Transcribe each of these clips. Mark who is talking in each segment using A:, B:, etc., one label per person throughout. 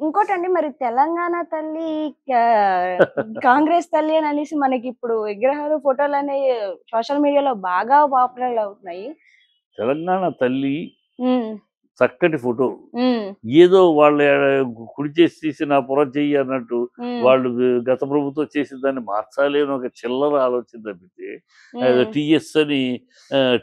A: ఇంకోటండి మరి తెలంగాణ తల్లి కాంగ్రెస్ తల్లి అని అనేసి మనకిప్పుడు విగ్రహాలు, ఫోటోలనేయి సోషల్ మీడియాలో బాగా పాపులర్ అవుతున్నాయి.
B: తెలంగాణ తల్లి
A: హ్మ్.
B: చక్కటి ఫోటో.
A: హ్మ్.
B: ఏదో వాళ్ళ కుడి చేసి తీసి నా పొర చెయ్యి అన్నట్టు
A: హ్మ్.
B: వాళ్ళు గత ప్రభుత్వం చేసిన దాన్ని మార్చాలి అని ఒక చిల్లర ఆలోచన తప్పితే
A: హ్మ్.
B: టీఎస్ అని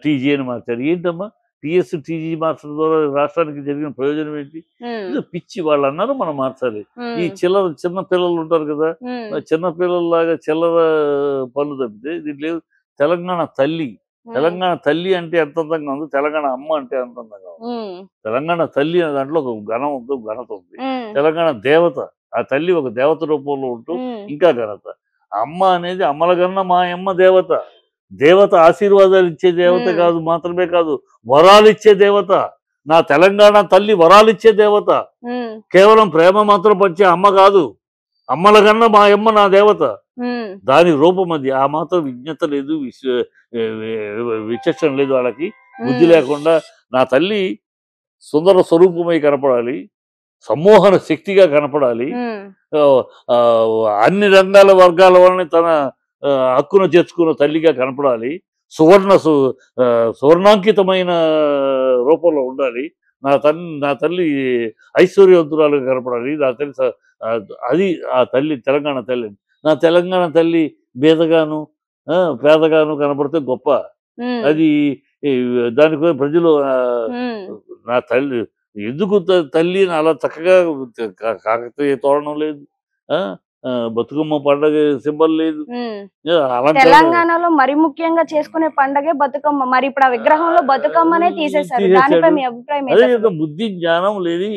B: టీజీ అని మార్చారు. ఏంటమ్మా టీఎస్ టీజీ మార్చడం ద్వారా రాష్ట్రానికి జరిగిన ప్రయోజనం ఏంటి?
A: హ్మ్.
B: ఏదో పిచ్చి వాళ్ళు అన్నారు మనం మార్చాలి. ఈ
A: హ్మ్.
B: చిన్న పిల్లలు ఉంటారు కదా!
A: హ్మ్.
B: చిన్న పిల్లల్లాగా చిల్లర పనులు తప్పితే దీంట్లో తెలంగాణ తల్లి,
A: హ్మ్.
B: తెలంగాణ తల్లి అంటే ఎంత అందంగా ఉందో, తెలంగాణ అమ్మ అంటే ఎంత అందంగా ఉంది.
A: హ్మ్.
B: తెలంగాణ తల్లి అనే దాంట్లో ఒక ఘనం ఉంది, ఘనత ఉంది.
A: హ్మ్.
B: తెలంగాణ దేవత, ఆ తల్లి ఒక దేవత రూపంలో ఉంటూ
A: హ్మ్.
B: ఇంకా ఘనత. అమ్మ అనేది అమ్మలగన్న మాయమ్మ దేవత. దేవత ఆశీర్వాదాలు ఇచ్చే దేవత
A: హ్మ్.
B: కాదు, మాత్రమే కాదు, వరాలిచ్చే దేవత. నా తెలంగాణ తల్లి వరాలిచ్చే దేవత.
A: హ్మ్.
B: కేవలం ప్రేమ మాత్రం పంచే అమ్మ కాదు. అమ్మలగన్న మాయమ్మ నా దేవత.
A: హ్మ్.
B: దాని రూపం అది. ఆ మాత్రం విజ్ఞత లేదు, విచక్షణ లేదు వాళ్ళకి. బుద్ధి
A: హ్మ్.
B: లేకుండా నా తల్లి సుందర స్వరూపమై కనపడాలి. సమ్మోహన శక్తిగా కనపడాలి.
A: హ్మ్.
B: ఆహ్, అన్ని రంగాల వర్గాల వాళ్ళని తన హక్కున చేర్చుకున్న తల్లిగా కనపడాలి. సువర్ణాంకితమైన రూపంలో ఉండాలి. నా తల్లి ఐశ్వర్యవంతురాలుగా కనపడాలి. నా తల్లి అది ఆ తల్లి తెలంగాణ తల్లి. నా తెలంగాణ తల్లి బీదగాను, పేదగాను కనపడితే గొప్ప.
A: హ్మ్.
B: అది ఈ దానికి ప్రజలు
A: హ్మ్.
B: నా తల్లి ఎందుకు తల్లి అని అలా చక్కగా కాకతీయ తోరణం లేదు. ఆ! బతుకమ్మ పండగ సింబల్ లేదు.
A: హ్మ్.
B: అలంకరణ
A: తెలంగాణలో మరి ముఖ్యంగా చేసుకునే పండగే బతుకమ్మ. మరిప్పుడు ఆ విగ్రహంలో బతుకమ్మనే తీసేశారు. దానిపై
B: తీసేసాడు.
A: మీ అభిప్రాయం
B: అదే కదా
A: ఏంటసలు?
B: బుద్ధి, జ్ఞానం లేని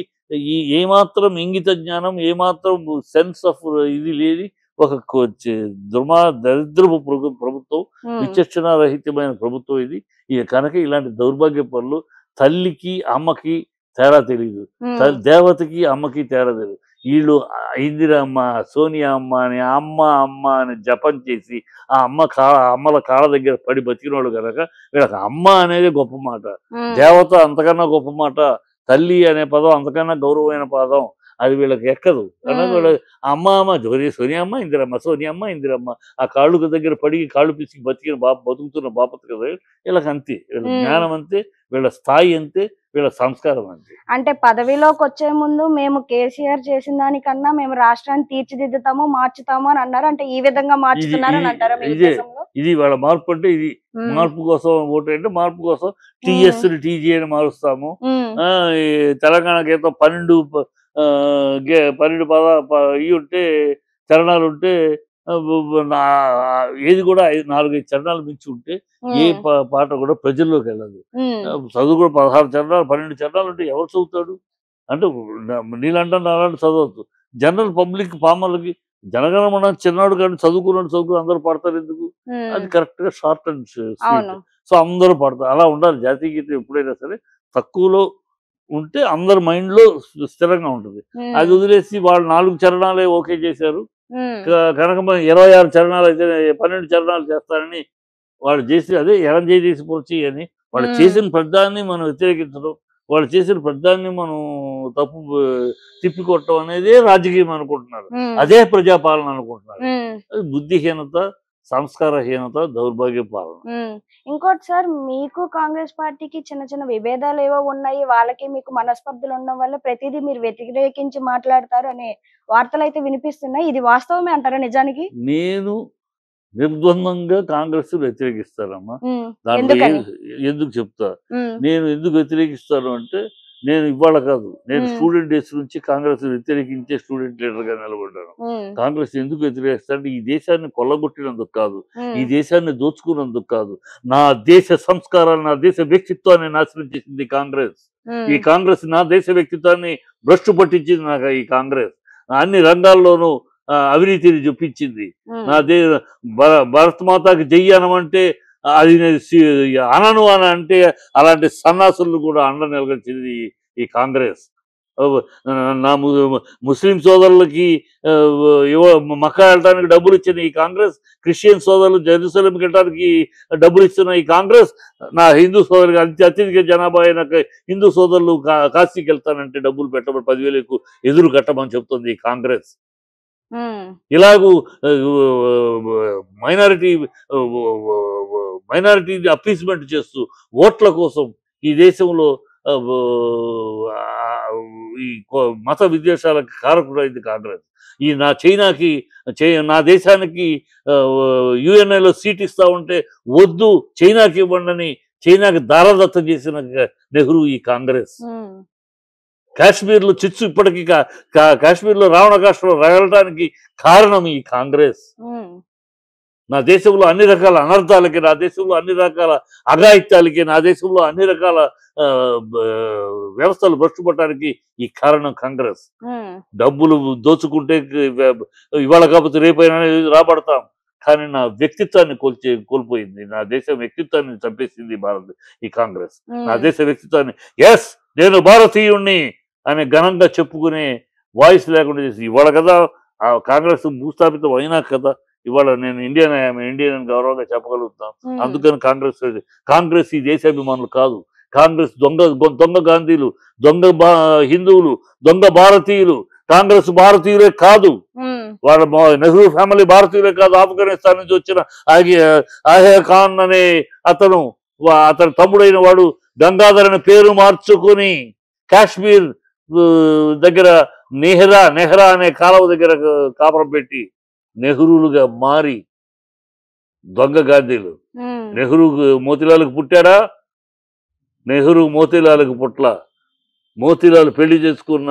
B: ఏమాత్రం ఇంగిత జ్ఞానం, ఏమాత్రం సెన్స్ ఆఫ్ ఇది లేని ఒక దరిద్రపు ప్రభుత్వం,
A: హ్మ్.
B: విచక్షణారహితమైన ప్రభుత్వం ఇది. కనుక ఇలాంటి దౌర్భాగ్య పనులు తల్లికి, అమ్మకి తేడా తెలీదు.
A: హ్మ్.
B: దేవతకి, అమ్మకి తేడా తెలీదు. ఈళ్ళు ఇందిరమ్మ, సోనియా అమ్మ అని అమ్మ, అమ్మ అని జపం చేసి, ఆ అమ్మల కాళ్ళ దగ్గర పడి బతికినోళ్ళు గనక వీళ్ళకి అమ్మ అనేది గొప్ప మాట.
A: హ్మ్.
B: దేవత అంతకన్నా గొప్ప మాట. తల్లి అనే పదం అంతకన్నా గౌరవమైన పదం. అది వీళ్ళకి ఎక్కదు. కనుక
A: హ్మ్.
B: వీళ్ళ అమ్మ, అమ్మ సోనియమ్మ, ఇందిరమ్మ, సోనియమ్మ, ఇందిరమ్మ. ఆ కాళ్ళు దగ్గర పడి కాళ్ళు పిసికి బతుకుతున్న బాపతు కదా! వీళ్ళకంతే. వీళ్ళ
A: హ్మ్.
B: జ్ఞానం అంతే, వీళ్ళ స్థాయి అంతే, వీళ్ళ సంస్కారం అంతే.
A: అంటే పదవిలోకొచ్చే ముందు మేము కేసీఆర్ చేసిన దానికన్నా మేము రాష్ట్రాన్ని తీర్చిదిద్దుతాము, మార్చుతాము అని అన్నారు. అంటే ఈ విధంగా
B: ఇది
A: మార్చుతున్నారని
B: ఇది
A: అంటారా మీ
B: ఇదే.
A: ఉద్దేశంలో?
B: ఇది వాళ్ళ మార్పు అంటే ఇది.
A: హ్మ్.
B: మార్పు కోసం ఓటేయంటే మార్పు కోసం
A: హ్మ్.
B: టీఎస్‌ని టీజీ అని మారుస్తాము.
A: హ్మ్.
B: ఈ తెలంగాణ గీతం 12 12 ఇయుంటే చరణాలుంటే ఆహ్, వ వ నా ఏది కూడా 4, 5 చరణాలు మించి ఉంటే ఏ
A: హ్మ్.
B: పాట కూడా ప్రజల్లోకెళ్ళదు.
A: హ్మ్.
B: చదువు కూడా 16 చరణాలు, 12 చరణాలుంటే ఎవరు చదువుతాడు? అంటే నీలాంటి నాలాంటి చదవొద్దు. జనరల్ పబ్లిక్ పామర్లకి జనగణమన చిన్నోడు కానీ చదువుకున్నోడు అందరూ పాడతారెందుకు? అది
A: హ్మ్.
B: కరెక్ట్‌గా షార్ట్ అండ్ స్వీట్.
A: అవును.
B: సో, అందరూ పాడతారు. అలా ఉండాలి జాతీయ గీతం ఎప్పుడైనా సరే తక్కువలో ఉంటే అందరి మైండ్‌లో స్థిరంగా ఉంటది. అది
A: హ్మ్.
B: వదిలేసి వాళ్ళు 4 చరణాలే ఓకే చేశారు.
A: హ్మ్.
B: కనుక మనం 26 చరణాలయితే 12 చరణాలు చేస్తానని వాళ్ళు చేసి అదే ఎరంజేయ చేసి పొరచి అని వాళ్ళు
A: హ్మ్.
B: చేసిన ప్రతిదాన్ని మనం వ్యతిరేకించడం, వాళ్ళు చేసిన ప్రతిదాన్ని మనం తప్పు తిప్పికొట్టడం అనేదే రాజకీయం అనుకుంటున్నారు.
A: హ్మ్.
B: అదే ప్రజాపాలన అనుకుంటున్నారు.
A: హ్మ్.
B: అది బుద్ధిహీనత, సంస్కారహీనత, దౌర్భాగ్య పాలన.
A: హ్మ్. ఇంకోటి సార్ మీకు కాంగ్రెస్ పార్టీకి చిన్న చిన్న విభేదాలేవో ఉన్నాయి. వాళ్ళకి మీకు మనస్పర్ధలు ఉండడం వల్ల ప్రతీదీ మీరు వ్యతిరేకించి మాట్లాడతారు అనే వార్తలైతే వినిపిస్తున్నాయి. ఇది వాస్తవమే అంటారా నిజానికి?
B: నేను నిర్ద్వంద్వంగా కాంగ్రెస్ వ్యతిరేకిస్తానమ్మా.
A: హ్మ్.
B: దాంట్లో
A: ఎందుకని?
B: ఎందుకు చెప్తా.
A: హ్మ్.
B: నేను ఎందుకు వ్యతిరేకిస్తాను అంటే, నేను ఇవాళ కాదు. నేను
A: హ్మ్.
B: స్టూడెంట్ డేస్ నుంచి కాంగ్రెస్ వ్యతిరేకించే స్టూడెంట్ లీడర్‌గా నిలబడ్డాను.
A: హ్మ్.
B: కాంగ్రెస్ ఎందుకు వ్యతిరేకిస్తా అంటే, ఈ దేశాన్ని కొల్లగొట్టినందుకు కాదు. ఈ
A: హ్మ్.
B: దేశాన్ని దోచుకున్నందుకు కాదు. నా దేశ సంస్కారాన్ని, నా దేశ వ్యక్తిత్వాన్ని నాశనం చేసింది కాంగ్రెస్. ఈ
A: హ్మ్.
B: కాంగ్రెస్ నా దేశ వ్యక్తిత్వాన్ని భ్రష్టు పట్టించింది నాకు ఈ కాంగ్రెస్. అన్ని రంగాల్లోనూ అవినీతిని జొప్పించింది.
A: హ్మ్.
B: నా దే భరత్ మాతాకి జై అనమంటే అది నేను అనను అని అంటే అలాంటి సన్నాసులను కూడా అండ నిలగొచ్చింది ఈ కాంగ్రెస్. నా ముస్లిం సోదరులకి మక్కా వెళ్ళడానికి డబ్బులు ఇచ్చిన ఈ కాంగ్రెస్, క్రిస్టియన్ సోదరులు జెరూసలేంకి వెళ్ళడానికి డబ్బులు ఇస్తున్న ఈ కాంగ్రెస్, నా హిందూ సోదరులకి అత్యధిక జనాభా అయిన హిందూ సోదరులు కాశీకి వెళ్తానంటే డబ్బులు పెట్టబడి 10,000 ఎదురు కట్టమని చెప్తుంది ఈ కాంగ్రెస్. ఇలాగూ మైనారిటీ మైనారిటీ అప్పీస్మెంట్ చేస్తూ ఓట్ల కోసం ఈ దేశంలో ఈ మత విద్వేషాలకు కారకుడైంది కాంగ్రెస్. ఈ నా దేశానికి యుఎన్ఐలో సీట్ ఇస్తా ఉంటే వద్దు, చైనాకి ఇవ్వండి, చైనాకి దారదత్తం చేసిన నెహ్రూ ఈ కాంగ్రెస్. కాశ్మీర్లో చిచ్చు ఇప్పటికీ కాశ్మీర్లో రావణకాష్టలో రగలటానికి కారణం ఈ కాంగ్రెస్. నా దేశంలో అన్ని రకాల అనర్థాలకి, నా దేశంలో అన్ని రకాల అఘాయిత్యాలకి, నా దేశంలో అన్ని రకాల వ్యవస్థలు భ్రష్టుపడటానికి ఈ కారణం కాంగ్రెస్. డబ్బులు దోచుకుంటే ఇవాళ కాకపోతే రేపైనా రాబడతాం, కానీ నా వ్యక్తిత్వాన్ని కోల్పోయింది. నా దేశం వ్యక్తిత్వాన్ని చంపేసింది ఈ కాంగ్రెస్. నా దేశ వ్యక్తిత్వాన్ని, ఎస్ నేను భారతీయుణ్ణి అని ఘనంగా చెప్పుకునే వాయిస్ లేకుండా చేసి ఇవాళ కదా కాంగ్రెస్ భూస్థాపితం అయినా కదా ఇవాళ నేను ఇండియన్ గౌరవంగా చెప్పగలుగుతాం. అందుకని కాంగ్రెస్ ఈ దేశాభిమానులు కాదు. కాంగ్రెస్ దొంగ గాంధీలు, దొంగ హిందువులు, దొంగ భారతీయులు. కాంగ్రెస్ భారతీయులే కాదు, వాళ్ళ నెహ్రూ ఫ్యామిలీ భారతీయులే కాదు. ఆఫ్ఘనిస్తాన్ నుంచి వచ్చిన ఆహే ఖాన్ అనే అతని తమ్ముడైన వాడు గంగాధర్ అనే పేరు మార్చుకుని కాశ్మీర్ దగ్గర నెహ్రా అనే కాలువ దగ్గర కాపురం పెట్టి నెహ్రూలుగా మారి దొంగ గాంధీలు. నెహ్రూ మోతీలాలకు పుట్టాడా? నెహ్రూ మోతీలాలకు పుట్ల. మోతీలాల్ పెళ్లి చేసుకున్న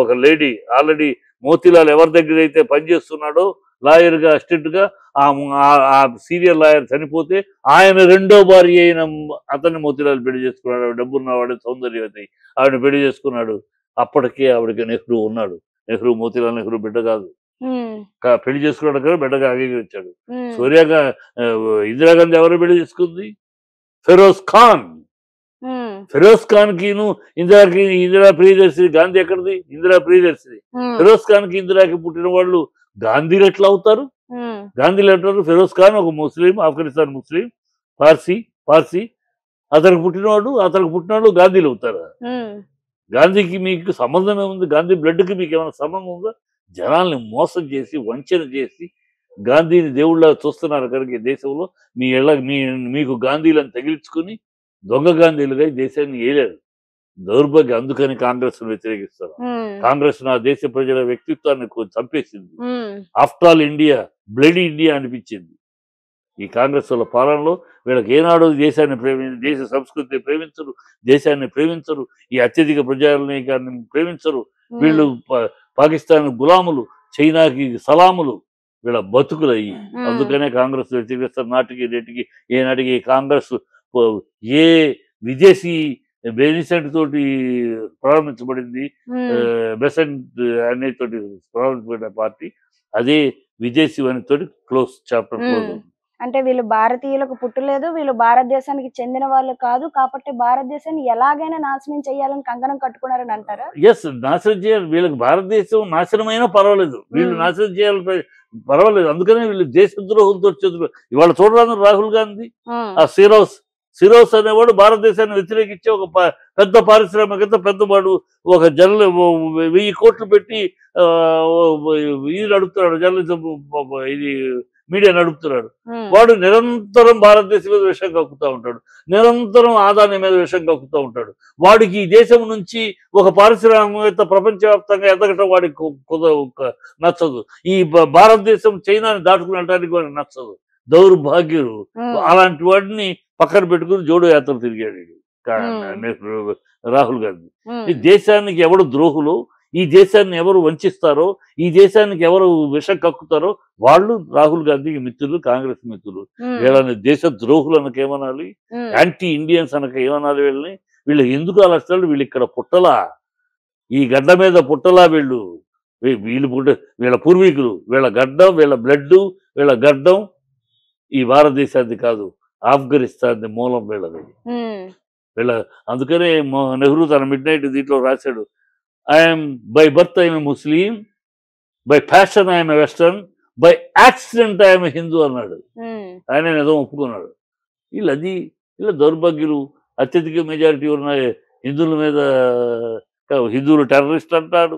B: ఒక లేడీ, ఆల్రెడీ మోతీలాల్ ఎవరి దగ్గర అయితే పనిచేస్తున్నాడో లాయర్గా, అసిస్టెంట్గా, ఆ సీనియర్ లాయర్ చనిపోతే ఆయన రెండో భార్య అయిన అతన్ని మోతీలాల్ పెళ్లి చేసుకున్నాడు. ఆవిడ డబ్బున్నవాడు, సౌందర్యవతి, ఆవిడ పెళ్లి చేసుకున్నాడు. అప్పటికే ఆవిడకి నెహ్రూ ఉన్నాడు. మోతీలాల్ నెహ్రూ బిడ్డ కాదు, పెళ్లి చేసుకున్నాడు కదా, బిడ్డగా అంగీకరించాడు. ఇందిరాగాంధీ ఎవరు పెళ్లి చేసుకుంది? ఫిరోజ్ ఖాన్. ఫిరోజ్ ఖాన్ కి ఇందిరా ప్రియదర్శి. గాంధీ ఎక్కడిది? ఇందిరా ప్రియదర్శి. ఫిరోజ్ ఖాన్ కి ఇందిరాకి పుట్టిన వాళ్ళు గాంధీలు ఎట్లా అవుతారు? గాంధీలు అంటారు. ఫిరోజ్ ఖాన్ ఒక ముస్లిం, ఆఫ్ఘనిస్తాన్ ముస్లిం, పార్సీ. అతనికి పుట్టినవాడు గాంధీలు అవుతారా? గాంధీకి మీకు సంబంధం ఏముంది? గాంధీ బ్లడ్కి మీకు ఏమైనా సంబంధం ఉందా? జనాల్ని మోసం చేసి, వంచన చేసి గాంధీని దేవుళ్ళ చూస్తున్నారు కనుక ఈ దేశంలో మీకు గాంధీలను తగిలించుకుని దొంగ గాంధీలుగా ఈ దేశాన్ని ఏలేరు. దౌర్భాగ్యం. అందుకని కాంగ్రెస్ వ్యతిరేకిస్తారు. కాంగ్రెస్ నా దేశ ప్రజల వ్యక్తిత్వాన్ని చంపేసింది. After all India, bloody India అనిపించింది ఈ కాంగ్రెస్ వాళ్ళ పాలనలో. వీళ్ళకి ఏనాడు దేశాన్ని దేశ సంస్కృతిని ప్రేమించరు, దేశాన్ని ప్రేమించరు, ఈ అత్యధిక ప్రజానీకాన్ని ప్రేమించరు. వీళ్ళు పాకిస్తాన్ గులాములు, చైనాకి సలాములు, వీళ్ళ బతుకులయ్యి. అందుకనే కాంగ్రెస్ వ్యతిరేకిస్తారు. ఏనాటికి కాంగ్రెస్ ఏ విదేశీ బెనిసెంట్ తోటి ప్రారంభించబడింది, బెసెంట్ అనేతోటి ప్రారంభించబడిన పార్టీ, అదే విదేశీ తోటి చాప్టర్ క్లోజ్.
A: అంటే వీళ్ళు భారతీయులకు పుట్టలేదు, వీళ్ళు భారతదేశానికి చెందిన వాళ్ళు కాదు, కాబట్టి భారతదేశాన్ని ఎలాగైనా నాశనం చేయాలని కంకణం కట్టుకున్నారని అంటారా?
B: ఎస్, నాశనం చేయాలి. వీళ్ళకి భారతదేశం నాశనమైనా పర్వాలేదు, వీళ్ళు నాశనం చేయాలి పర్వాలేదు. అందుకనే వీళ్ళు దేశద్రోహులతో ఇవాళ చూడరాదు రాహుల్ గాంధీ. ఆ సిరోస్ అనేవాడు భారతదేశాన్ని వ్యతిరేకించే ఒక పెద్ద పారిశ్రామికత, పెద్దవాడు. ఒక 1000 కోట్లు పెట్టి ఇది నడుపుతున్నాడు, జర్నలిజం ఇది మీడియా నడుపుతున్నాడు. వాడు నిరంతరం భారతదేశం మీద విషయం కక్కుతూ ఉంటాడు, నిరంతరం ఆదాని మీద విషయం కక్కుతూ ఉంటాడు. వాడికి ఈ దేశం నుంచి ఒక పారిశ్రామికత ప్రపంచవ్యాప్తంగా ఎదగటం వాడికి నచ్చదు. ఈ భారతదేశం చైనాని దాటుకుని వెళ్ళడానికి వాడికి నచ్చదు. దౌర్భాగ్యులు. అలాంటి వాడిని పక్కన పెట్టుకుని జోడో యాత్ర తిరిగాడు రాహుల్ గాంధీ. ఈ దేశానికి ఎవరు ద్రోహులు, ఈ దేశాన్ని ఎవరు వంచిస్తారో, ఈ దేశానికి ఎవరు విషం కక్కుతారో వాళ్ళు రాహుల్ గాంధీకి మిత్రులు, కాంగ్రెస్ మిత్రులు. వీళ్ళని దేశ ద్రోహులు అనక ఏమనాలి, యాంటీ ఇండియన్స్ అనక ఏమనాలి? వీళ్ళు ఎందుకు అలా వస్తారు? వీళ్ళు ఇక్కడ పుట్టలా, ఈ గడ్డ మీద పుట్టలా. వీళ్ళ పూర్వీకులు, వీళ్ళ గడ్డం, వీళ్ళ బ్లడ్, వీళ్ళ గడ్డం ఈ భారతదేశాన్ని కాదు, ఆఫ్ఘనిస్తాన్ మూలం వీళ్ళది. వీళ్ళ అందుకనే నెహ్రూ తన మిడ్ నైట్ దీంట్లో రాశాడు, I'm by birth I'm Muslim, by passion I'm western, by accident I'm Hindu అన్నాడు. ఆయన నిజం ఒప్పుకున్నాడు. వీళ్ళ దౌర్భాగ్యులు. అత్యధిక మెజారిటీ ఉన్న హిందువుల మీద హిందువులు టెర్రరిస్ట్ అంటాడు,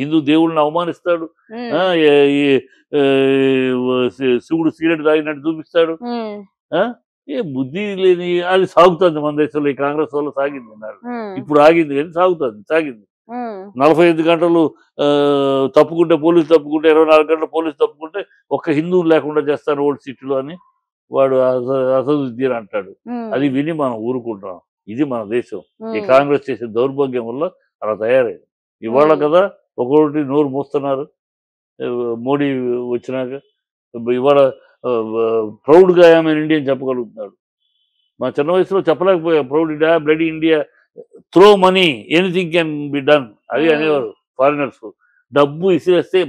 B: హిందూ దేవుళ్ళని అవమానిస్తాడు, శివుడు సిగరెట్ తాగినట్టు చూపిస్తాడు. ఏ బుద్ధి లేని అది సాగుతుంది మన దేశంలో. ఈ కాంగ్రెస్ వల్ల సాగింది అన్నాడు, ఇప్పుడు ఆగింది కానీ సాగింది. 45 గంటలు తప్పుకుంటే పోలీసు తప్పుకుంటే, 24 గంటలు పోలీసు తప్పుకుంటే ఒక్క హిందువు లేకుండా చేస్తాను ఓల్డ్ సిటీలో అని వాడు అసదుద్దీన్ అంటాడు. అది విని మనం ఊరుకుంటాం. ఇది మన దేశం. ఈ కాంగ్రెస్ చేసే దౌర్భాగ్యం వల్ల అలా తయారైంది. ఇవాళ కదా ఒక్కొక్కటి నోరు మూస్తున్నారు మోడీ వచ్చినాక. ఇవాళ ప్రౌడ్గా ఆమె ఇండియన్ చెప్పగలుగుతున్నాడు. మా చిన్న వయసులో చెప్పలేకపోయా proud India, bloody India, throw money, anything can be done అది అనేవారు ఫారినర్స్. డబ్బు ఇసిరేస్తే